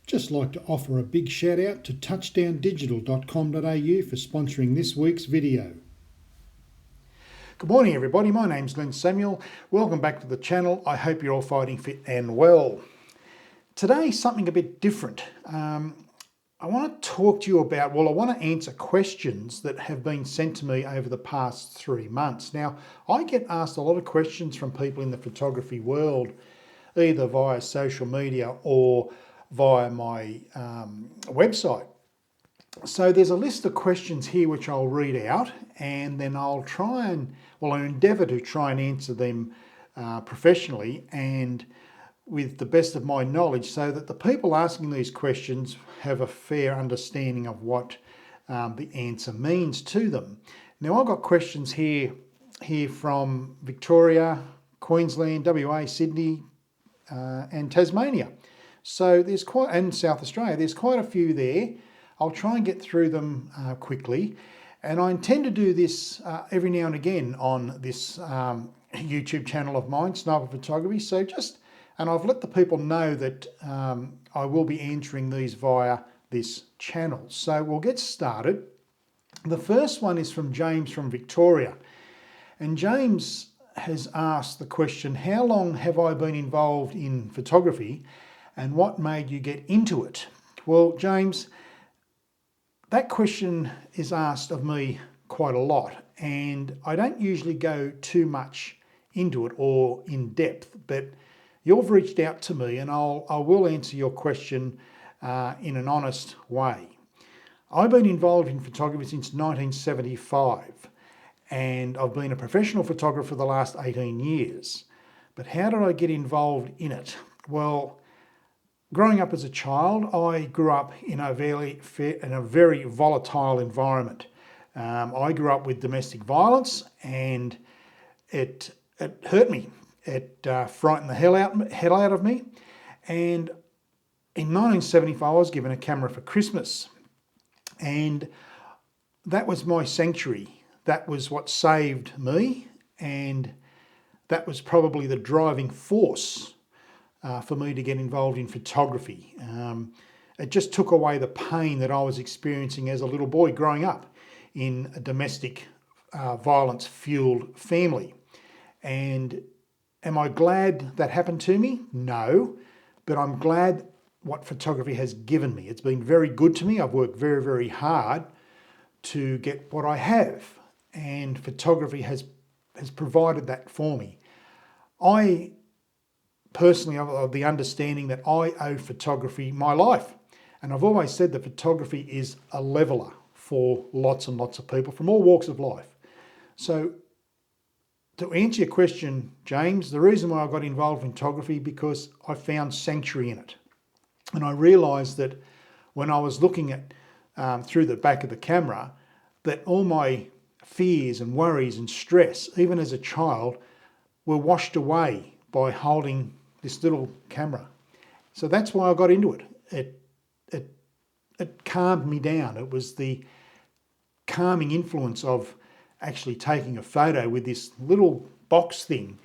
Just like to offer a big shout out to touchdowndigital.com.au for sponsoring this week's video. Good morning everybody, my name's Glenn Samuel. Welcome back to the channel. I hope you're all fighting fit and well. Today something a bit different. I want to talk to you about, I want to answer questions that have been sent to me over the past 3 months. Now, I get asked a lot of questions from people in the photography world, either via social media or via my website. So there's a list of questions here which I'll read out, and then I'll endeavour to try and answer them professionally and with the best of my knowledge, so that the people asking these questions have a fair understanding of what the answer means to them. Now, I've got questions here from Victoria, Queensland, WA, Sydney, and Tasmania. So and South Australia, there's quite a few there. I'll try and get through them quickly. And I intend to do this every now and again on this YouTube channel of mine, Sniper Photography. And I've let the people know that I will be answering these via this channel. So we'll get started. The first one is from James from Victoria. And James has asked the question, how long have I been involved in photography and what made you get into it? Well, James, that question is asked of me quite a lot, and I don't usually go too much into it or in depth, but you've reached out to me and I will answer your question in an honest way. I've been involved in photography since 1975, and I've been a professional photographer for the last 18 years. But how did I get involved in it? Well, growing up as a child, I grew up in a very volatile environment. I grew up with domestic violence, and it hurt me. It frightened the hell out of me. And in 1975, I was given a camera for Christmas, and that was my sanctuary. That was what saved me, and that was probably the driving force for me to get involved in photography. It just took away the pain that I was experiencing as a little boy growing up in a domestic violence-fueled family. And am I glad that happened to me? No, but I'm glad what photography has given me. It's been very good to me. I've worked very, very hard to get what I have, and photography has provided that for me. I personally have the understanding that I owe photography my life. And I've always said that photography is a leveller for lots and lots of people from all walks of life. So to answer your question, James, the reason why I got involved in photography, because I found sanctuary in it. And I realised that when I was looking at through the back of the camera, that all my fears and worries and stress, even as a child, were washed away by holding this little camera. So that's why I got into it. It calmed me down. It was the calming influence of actually taking a photo with this little box thing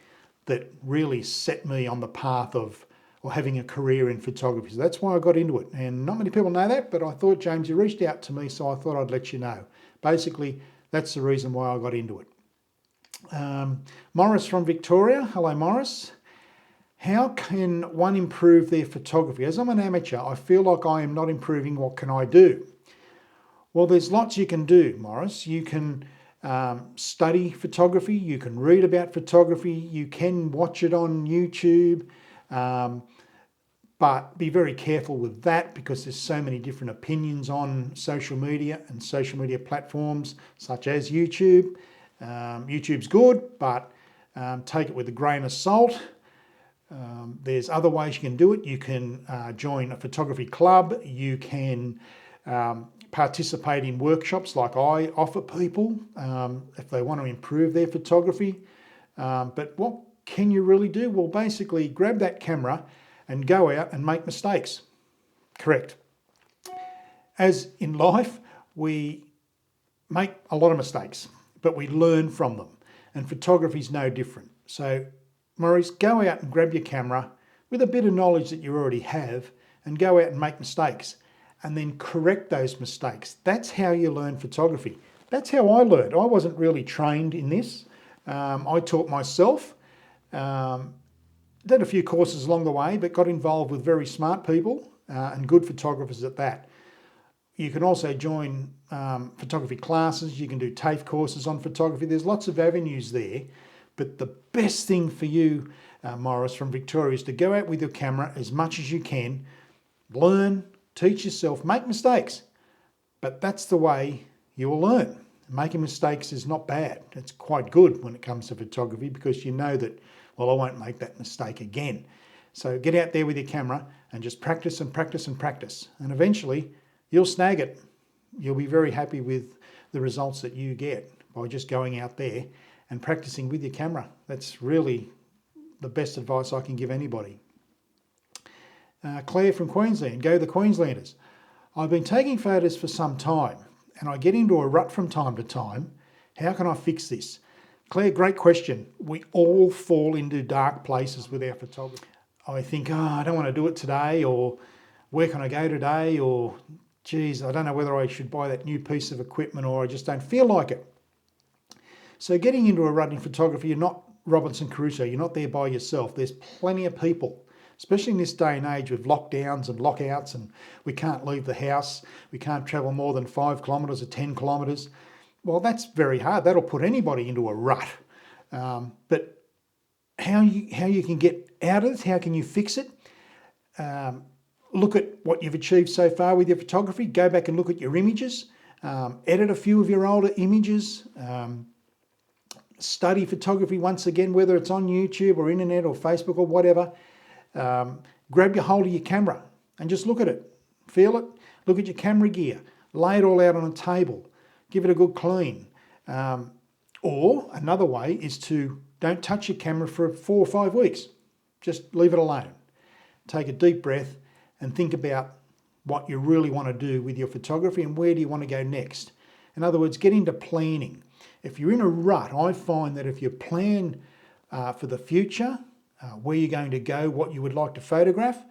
that really set me on the path of having a career in photography. So that's why I got into it. And not many people know that, but I thought, James, you reached out to me, so I thought I'd let you know. Basically, that's the reason why I got into it. Morris from Victoria. Hello, Morris. How can one improve their photography? As I'm an amateur, I feel like I am not improving. What can I do? Well, there's lots you can do, Morris. You can study photography. You can read about photography. You can watch it on YouTube. But be very careful with that, because there's so many different opinions on social media and social media platforms such as YouTube. YouTube's good, but take it with a grain of salt. There's other ways you can do it. You can join a photography club. You can participate in workshops like I offer people if they want to improve their photography. But what can you really do? Well, basically grab that camera and go out and make mistakes. Correct. As in life, we make a lot of mistakes, but we learn from them. And photography is no different. So, Maurice, go out and grab your camera with a bit of knowledge that you already have. and go out and make mistakes and then correct those mistakes. That's how you learn photography. That's how I learned. I wasn't really trained in this. I taught myself, did a few courses along the way, but got involved with very smart people and good photographers at that. You can also join photography classes. You can do TAFE courses on photography. There's lots of avenues there. But the best thing for you, Morris from Victoria, is to go out with your camera as much as you can, learn, teach yourself, make mistakes. But that's the way you will learn. Making mistakes is not bad. It's quite good when it comes to photography because you know that, well, I won't make that mistake again. So get out there with your camera and just practice and practice and practice. And eventually you'll snag it. You'll be very happy with the results that you get by just going out there and practicing with your camera. That's really the best advice I can give anybody. Claire from Queensland, go the Queenslanders. I've been taking photos for some time and I get into a rut from time to time. How can I fix this? Claire, great question. We all fall into dark places with our photography. I think, I don't want to do it today, or where can I go today, or geez, I don't know whether I should buy that new piece of equipment, or I just don't feel like it. So getting into a rut in photography, you're not Robinson Crusoe, you're not there by yourself. There's plenty of people, especially in this day and age with lockdowns and lockouts, and we can't leave the house, we can't travel more than 5 kilometres or 10 kilometres. Well, that's very hard. That'll put anybody into a rut. But how you can get out of this, how can you fix it? Look at what you've achieved so far with your photography. Go back and look at your images. Edit a few of your older images. Study photography once again, whether it's on YouTube or internet or Facebook or whatever. Grab your hold of your camera and just look at it. Feel it. Look at your camera gear. Lay it all out on a table. Give it a good clean. Or another way is to don't touch your camera for 4 or 5 weeks. Just leave it alone. Take a deep breath and think about what you really want to do with your photography and where do you want to go next. In other words, get into planning. If you're in a rut, I find that if you plan for the future, where you're going to go, what you would like to photograph,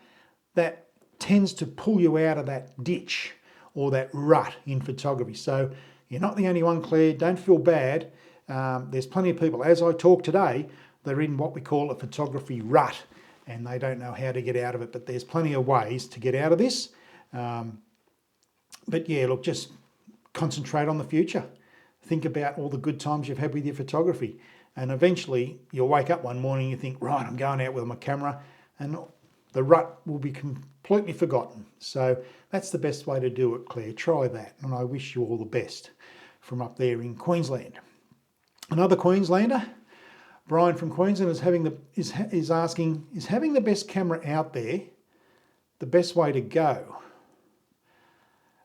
that tends to pull you out of that ditch or that rut in photography. So you're not the only one, Claire. Don't feel bad. There's plenty of people, as I talk today, they're in what we call a photography rut and they don't know how to get out of it. But there's plenty of ways to get out of this. But yeah, look, just concentrate on the future. Think about all the good times you've had with your photography. And eventually you'll wake up one morning and you think, right, I'm going out with my camera, and the rut will be completely forgotten. So that's the best way to do it, Claire. Try that. And I wish you all the best from up there in Queensland. Another Queenslander, Brian from Queensland, is asking, is having the best camera out there the best way to go?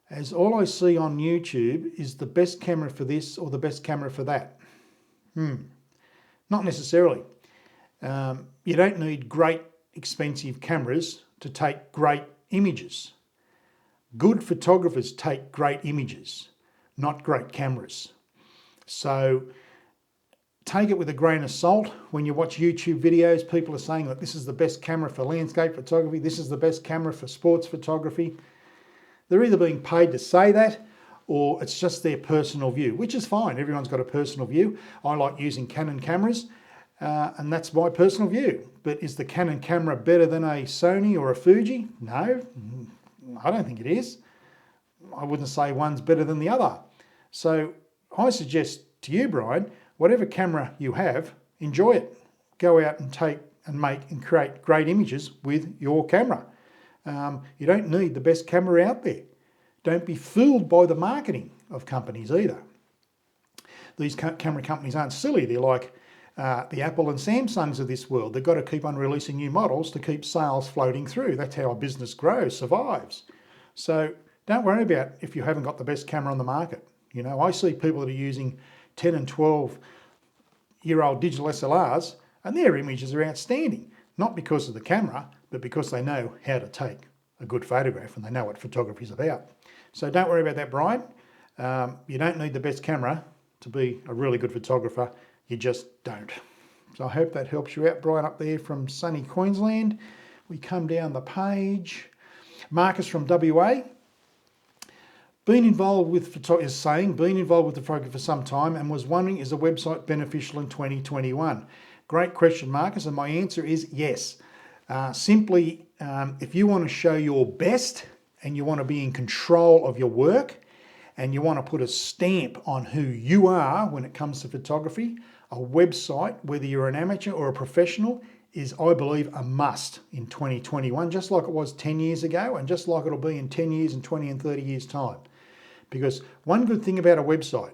As all I see on YouTube is the best camera for this or the best camera for that. Not necessarily. You don't need great expensive cameras to take great images. Good photographers take great images, not great cameras. So take it with a grain of salt. When you watch YouTube videos, people are saying that this is the best camera for landscape photography, this is the best camera for sports photography. They're either being paid to say that or it's just their personal view, which is fine. Everyone's got a personal view. I like using Canon cameras and that's my personal view. But is the Canon camera better than a Sony or a Fuji? No, I don't think it is. I wouldn't say one's better than the other. So I suggest to you, Brian, whatever camera you have, enjoy it. Go out and take and make and create great images with your camera. You don't need the best camera out there. Don't be fooled by the marketing of companies either. These camera companies aren't silly. They're like the Apple and Samsungs of this world. They've got to keep on releasing new models to keep sales floating through. That's how a business grows, survives. So don't worry about if you haven't got the best camera on the market. You know, I see people that are using 10 and 12-year-old digital SLRs and their images are outstanding. Not because of the camera, but because they know how to take a good photograph and they know what photography is about. So don't worry about that, Brian. You don't need the best camera to be a really good photographer. You just don't. So I hope that helps you out, Brian, up there from sunny Queensland. We come down the page. Marcus from WA. Been involved with photography for some time and was wondering, is the website beneficial in 2021? Great question, Marcus, and my answer is yes. Simply, if you want to show your best and you want to be in control of your work and you want to put a stamp on who you are when it comes to photography, a website, whether you're an amateur or a professional, is, I believe, a must in 2021, just like it was 10 years ago and just like it'll be in 10 years and 20 and 30 years' time. Because one good thing about a website,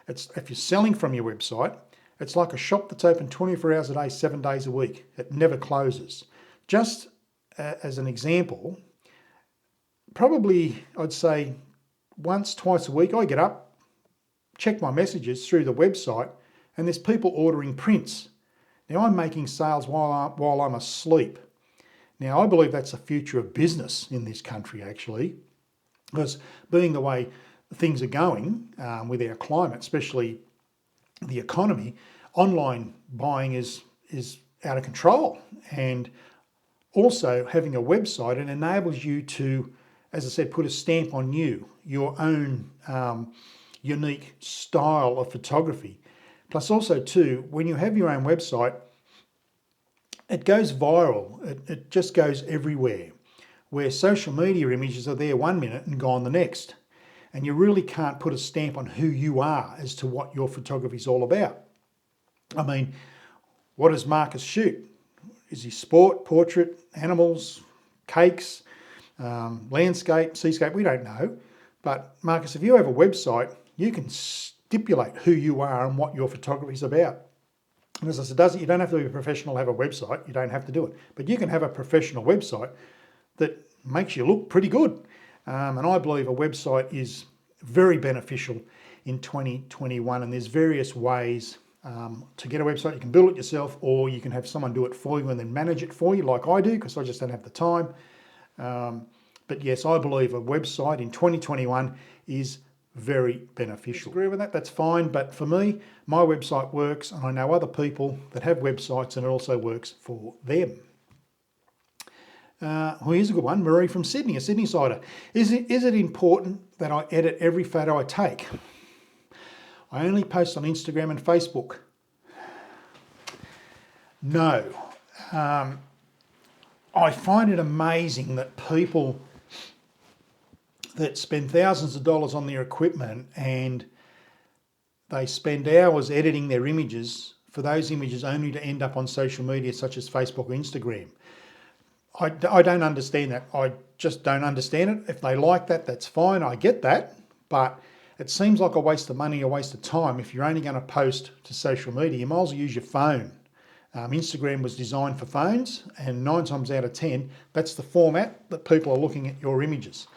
if you're selling from your website, it's like a shop that's open 24 hours a day, 7 days a week. It never closes. Just as an example, probably I'd say once, twice a week, I get up, check my messages through the website, and there's people ordering prints. Now I'm making sales while I'm asleep. Now I believe that's the future of business in this country, actually, because being the way things are going with our climate, especially the economy, online buying is out of control. And also having a website, it enables you to, as I said, put a stamp on you, your own unique style of photography. Plus also too, when you have your own website, it goes viral. It just goes everywhere. Where social media images are there 1 minute and gone the next. And you really can't put a stamp on who you are as to what your photography is all about. I mean, what does Marcus shoot? Is he sport, portrait, animals, cakes, landscape, seascape? We don't know. But Marcus, if you have a website, you can stipulate who you are and what your photography is about. And as I said, you don't have to be a professional to have a website. You don't have to do it. But you can have a professional website that makes you look pretty good. And I believe a website is very beneficial in 2021. And there's various ways to get a website. You can build it yourself, or you can have someone do it for you and then manage it for you, like I do, because I just don't have the time. But yes, I believe a website in 2021 is very beneficial. Agree with that? That's fine. But for me, my website works, and I know other people that have websites and it also works for them. Well, here's a good one. Marie from Sydney, a Sydney sider. Is it important that I edit every photo I take? I only post on Instagram and Facebook. No. I find it amazing that people that spend thousands of dollars on their equipment and they spend hours editing their images for those images only to end up on social media such as Facebook or Instagram. I don't understand that. I just don't understand it. If they like that, that's fine. I get that. But it seems like a waste of money, a waste of time. If you're only going to post to social media, you might as well use your phone. Instagram was designed for phones, and 9 times out of 10, that's the format that people are looking at your images.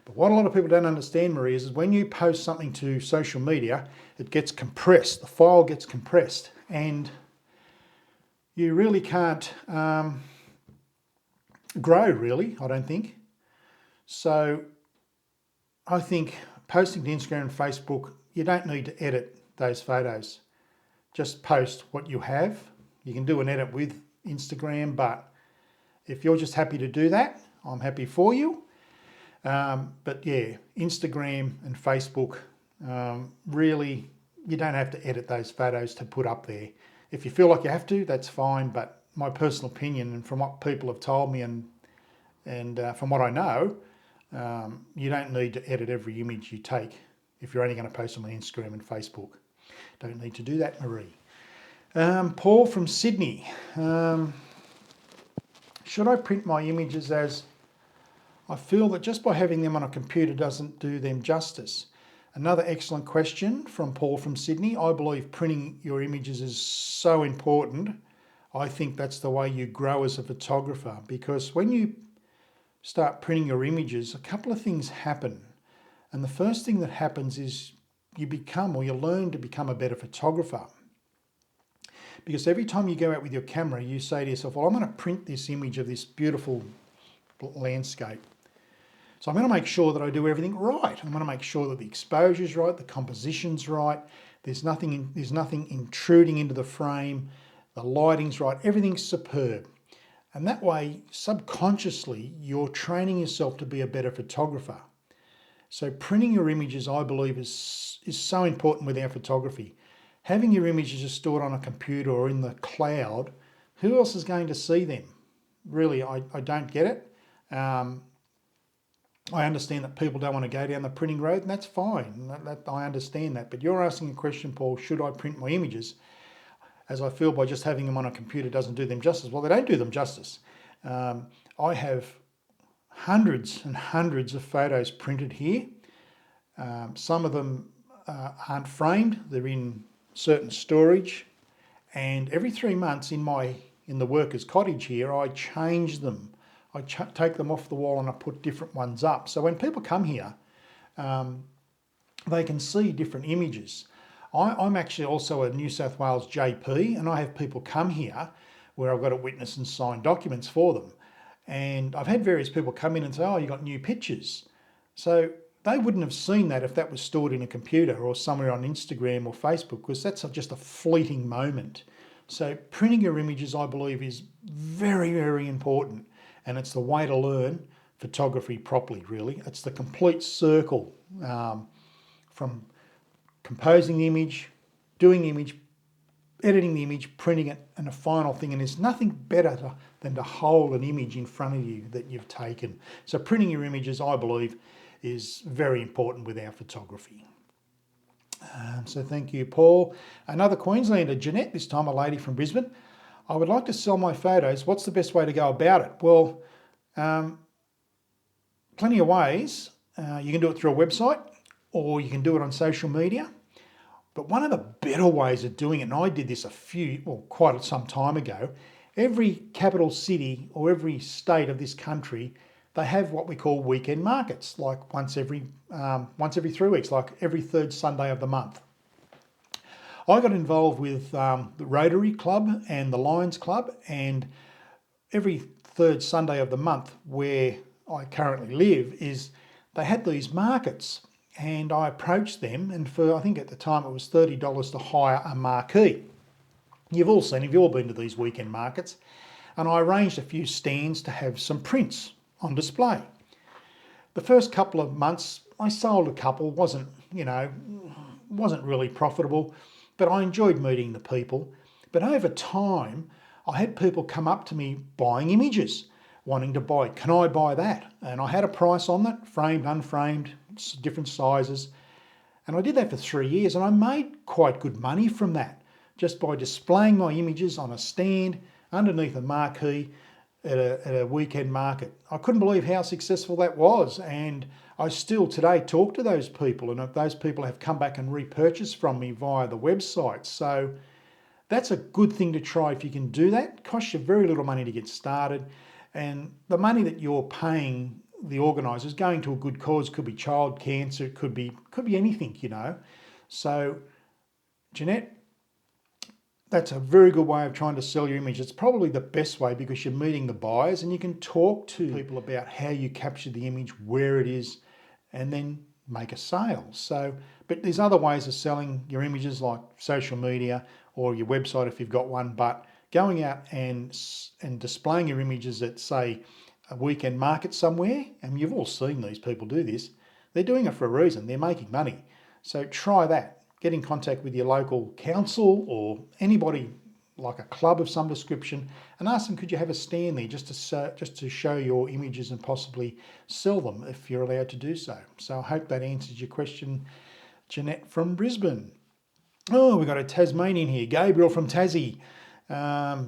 But what a lot of people don't understand, Marie, is when you post something to social media, it gets compressed. The file gets compressed, and you really can't grow, really, I don't think. So I think posting to Instagram and Facebook, you don't need to edit those photos. Just post what you have. You can do an edit with Instagram, but if you're just happy to do that, I'm happy for you. But yeah, Instagram and Facebook, really, you don't have to edit those photos to put up there. If you feel like you have to, that's fine. But my personal opinion, and from what people have told me and from what I know, you don't need to edit every image you take if you're only going to post them on Instagram and Facebook. Don't need to do that, Marie. Paul from Sydney. Should I print my images, as I feel that just by having them on a computer doesn't do them justice? Another excellent question from Paul from Sydney. I believe printing your images is so important. I think that's the way you grow as a photographer, because when you start printing your images, a couple of things happen. And the first thing that happens is you learn to become a better photographer. Because every time you go out with your camera, you say to yourself, well, I'm going to print this image of this beautiful landscape. So I'm going to make sure that I do everything right. I'm going to make sure that the exposure's right, the composition's right, there's nothing intruding into the frame, the lighting's right, everything's superb. And that way, subconsciously, you're training yourself to be a better photographer. So printing your images, I believe, is so important with our photography. Having your images stored on a computer or in the cloud, who else is going to see them? Really, I don't get it. I understand that people don't want to go down the printing road, and that's fine. I understand that. But you're asking a question, Paul, should I print my images? As I feel by just having them on a computer doesn't do them justice. Well, they don't do them justice. I have hundreds and hundreds of photos printed here. Some of them aren't framed. They're in certain storage. And every 3 months in the workers' cottage here, I change them. I take them off the wall and I put different ones up. So when people come here, they can see different images. I'm actually also a New South Wales JP, and I have people come here where I've got to witness and sign documents for them. And I've had various people come in and say, oh, you got new pictures. So they wouldn't have seen that if that was stored in a computer or somewhere on Instagram or Facebook, because that's just a fleeting moment. So printing your images, I believe, is very, very important. And it's the way to learn photography properly, really. It's the complete circle from composing the image, doing the image, editing the image, printing it, and the final thing. And there's nothing better than to hold an image in front of you that you've taken. So printing your images, I believe, is very important with our photography. So thank you, Paul. Another Queenslander, Jeanette, this time a lady from Brisbane. I would like to sell my photos. What's the best way to go about it? Well, plenty of ways. You can do it through a website or you can do it on social media. But one of the better ways of doing it, and I did this quite some time ago, every capital city or every state of this country, they have what we call weekend markets, like once every 3 weeks, like every third Sunday of the month. I got involved with the Rotary Club and the Lions Club, and every third Sunday of the month where I currently live they had these markets, and I approached them, and I think at the time it was $30 to hire a marquee. You've all been to these weekend markets, and I arranged a few stands to have some prints on display. The first couple of months I sold a couple, wasn't really profitable, but I enjoyed meeting the people. But over time, I had people come up to me buying images, wanting to buy, can I buy that? And I had a price on that, framed, unframed, different sizes. And I did that for 3 years, and I made quite good money from that, just by displaying my images on a stand underneath a marquee at a weekend market. I couldn't believe how successful that was, and I still today talk to those people, and those people have come back and repurchased from me via the website. So that's a good thing to try if you can do that. It costs you very little money to get started, and the money that you're paying the organisers going to a good cause. Could be child cancer, it could be anything, So Jeanette, that's a very good way of trying to sell your image. It's probably the best way because you're meeting the buyers and you can talk to people about how you captured the image, where it is, and then make a sale. So, but there's other ways of selling your images like social media or your website if you've got one, but going out and displaying your images at, say, a weekend market somewhere, and you've all seen these people do this, they're doing it for a reason. They're making money. So try that. Get in contact with your local council or anybody like a club of some description and ask them, could you have a stand there just to show your images and possibly sell them if you're allowed to do so. So I hope that answers your question, Jeanette from Brisbane. Oh, we've got a Tasmanian here, Gabriel from Tassie.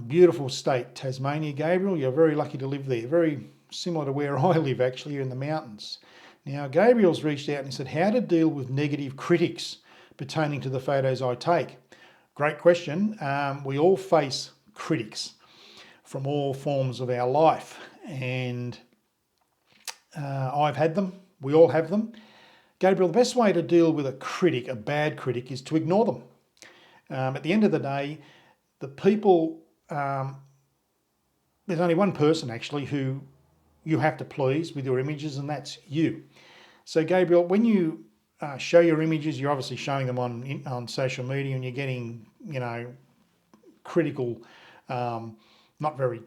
Beautiful state, Tasmania, Gabriel. You're very lucky to live there. Very similar to where I live, actually, in the mountains. Now, Gabriel's reached out and said, how to deal with negative critics pertaining to the photos I take? Great question. We all face critics from all forms of our life, and I've had them. We all have them. Gabriel, the best way to deal with a critic, a bad critic, is to ignore them. At the end of the day, the people, there's only one person actually who you have to please with your images, and that's you. So Gabriel, when you show your images, you're obviously showing them on social media, and you're getting, critical, not very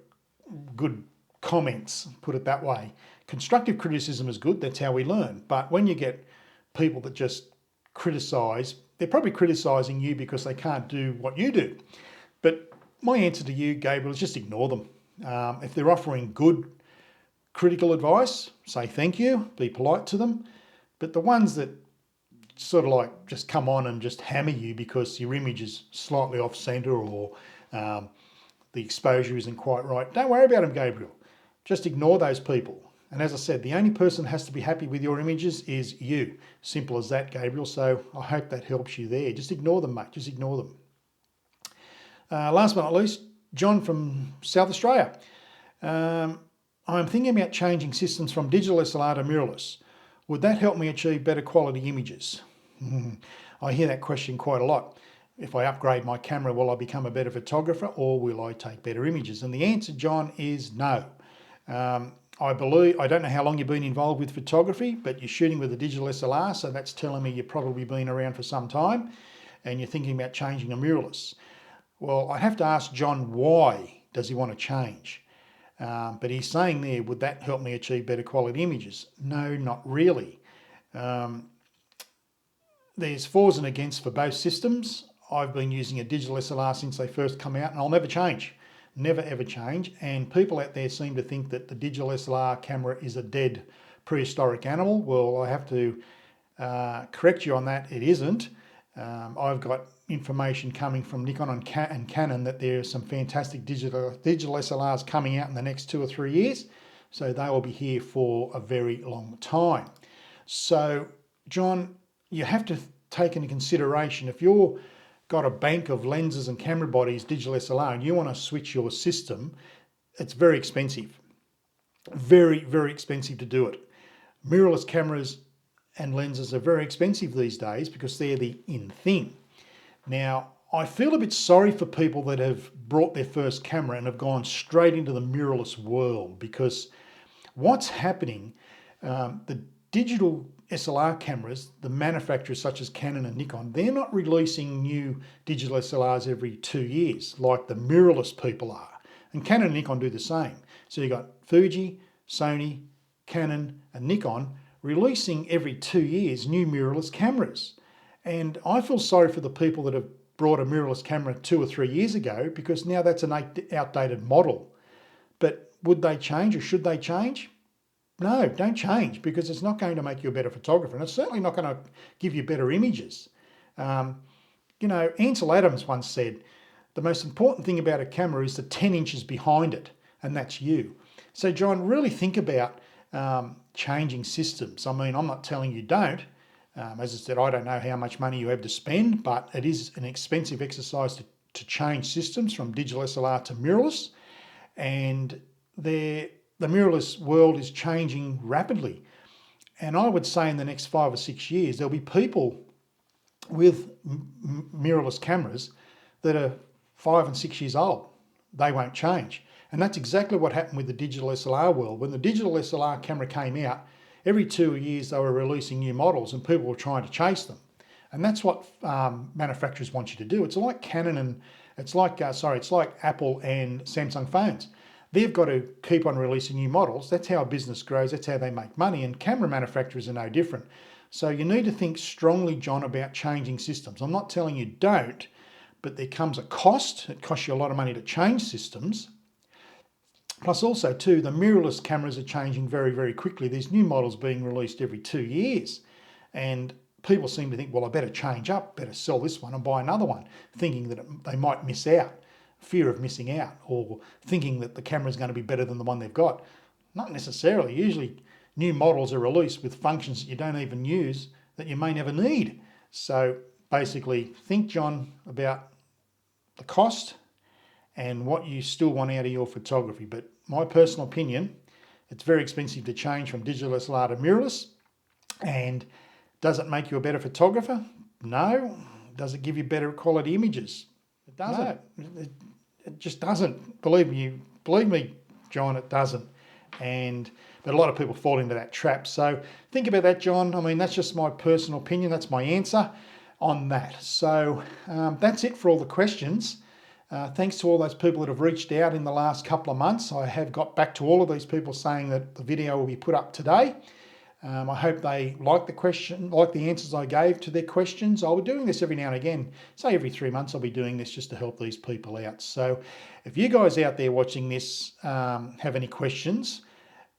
good comments, put it that way. Constructive criticism is good, that's how we learn. But when you get people that just criticise, they're probably criticising you because they can't do what you do. But my answer to you, Gabriel, is just ignore them. If they're offering good critical advice, say thank you, be polite to them. But the ones that sort of like just come on and just hammer you because your image is slightly off centre or the exposure isn't quite right, don't worry about them, Gabriel. Just ignore those people. And as I said, the only person that has to be happy with your images is you. Simple as that, Gabriel. So I hope that helps you there. Just ignore them, mate. Just ignore them. Last but not least, John from South Australia. I'm thinking about changing systems from digital SLR to mirrorless. Would that help me achieve better quality images? I hear that question quite a lot. If I upgrade my camera, will I become a better photographer or will I take better images? And the answer, John, is no. I don't know how long you've been involved with photography, but you're shooting with a digital SLR, so that's telling me you've probably been around for some time and you're thinking about changing to mirrorless. Well, I have to ask John, why does he want to change? But he's saying there, would that help me achieve better quality images? No, not really. There's fors and against for both systems. I've been using a digital SLR since they first come out and I'll never change. Never ever change. And people out there seem to think that the digital SLR camera is a dead prehistoric animal. Well, I have to correct you on that. It isn't. I've got information coming from Nikon and Canon that there are some fantastic digital SLRs coming out in the next 2 or 3 years. So they will be here for a very long time. So, John, you have to take into consideration if you're got a bank of lenses and camera bodies, digital SLR, and you want to switch your system, it's very expensive. Very, very expensive to do it. Mirrorless cameras and lenses are very expensive these days because they're the in thing. Now, I feel a bit sorry for people that have brought their first camera and have gone straight into the mirrorless world, because what's happening, the digital SLR cameras, the manufacturers such as Canon and Nikon, they're not releasing new digital SLRs every 2 years like the mirrorless people are. And Canon and Nikon do the same. So you've got Fuji, Sony, Canon and Nikon releasing every 2 years new mirrorless cameras. And I feel sorry for the people that have brought a mirrorless camera 2 or 3 years ago, because now that's an outdated model. But would they change or should they change? No, don't change, because it's not going to make you a better photographer, and it's certainly not going to give you better images. Ansel Adams once said, the most important thing about a camera is the 10 inches behind it, and that's you. So John, really think about changing systems. I mean, I'm not telling you don't. As I said, I don't know how much money you have to spend, but it is an expensive exercise to change systems from digital SLR to mirrorless. And the mirrorless world is changing rapidly. And I would say in the next 5 or 6 years, there'll be people with mirrorless cameras that are 5 and 6 years old. They won't change. And that's exactly what happened with the digital SLR world. When the digital SLR camera came out, every 2 years they were releasing new models and people were trying to chase them. And that's what manufacturers want you to do. It's like it's like Apple and Samsung phones. They've got to keep on releasing new models. That's how a business grows. That's how they make money. And camera manufacturers are no different. So you need to think strongly, John, about changing systems. I'm not telling you don't, but there comes a cost. It costs you a lot of money to change systems. Plus also too, the mirrorless cameras are changing very, very quickly. There's new models being released every 2 years. And people seem to think, well, I better change up, better sell this one and buy another one, thinking that they might miss out. Fear of missing out, or thinking that the camera is going to be better than the one they've got. Not necessarily. Usually new models are released with functions that you don't even use that you may never need. So basically think, John, about the cost and what you still want out of your photography. But my personal opinion, it's very expensive to change from digital SLR to mirrorless. And does it make you a better photographer? No. Does it give you better quality images? It doesn't. No, it just doesn't. Believe me, John, it doesn't. But a lot of people fall into that trap. So think about that, John. I mean, that's just my personal opinion. That's my answer on that. So that's it for all the questions. Thanks to all those people that have reached out in the last couple of months. I have got back to all of these people saying that the video will be put up today. I hope they like the answers I gave to their questions. I'll be doing this every now and again. Say every 3 months I'll be doing this just to help these people out. So if you guys out there watching this have any questions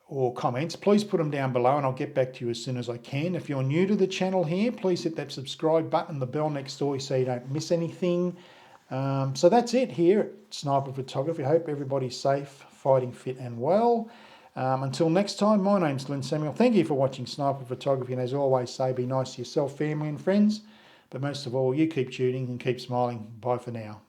or comments, please put them down below and I'll get back to you as soon as I can. If you're new to the channel here, please hit that subscribe button, the bell next door so you don't miss anything. So that's it here at Sniper Photography. I hope everybody's safe, fighting fit and well. Until next time, my name's Glenn Samuel. Thank you for watching Sniper Photography, and as always say, be nice to yourself, family and friends, but most of all, you keep shooting and keep smiling. Bye for now.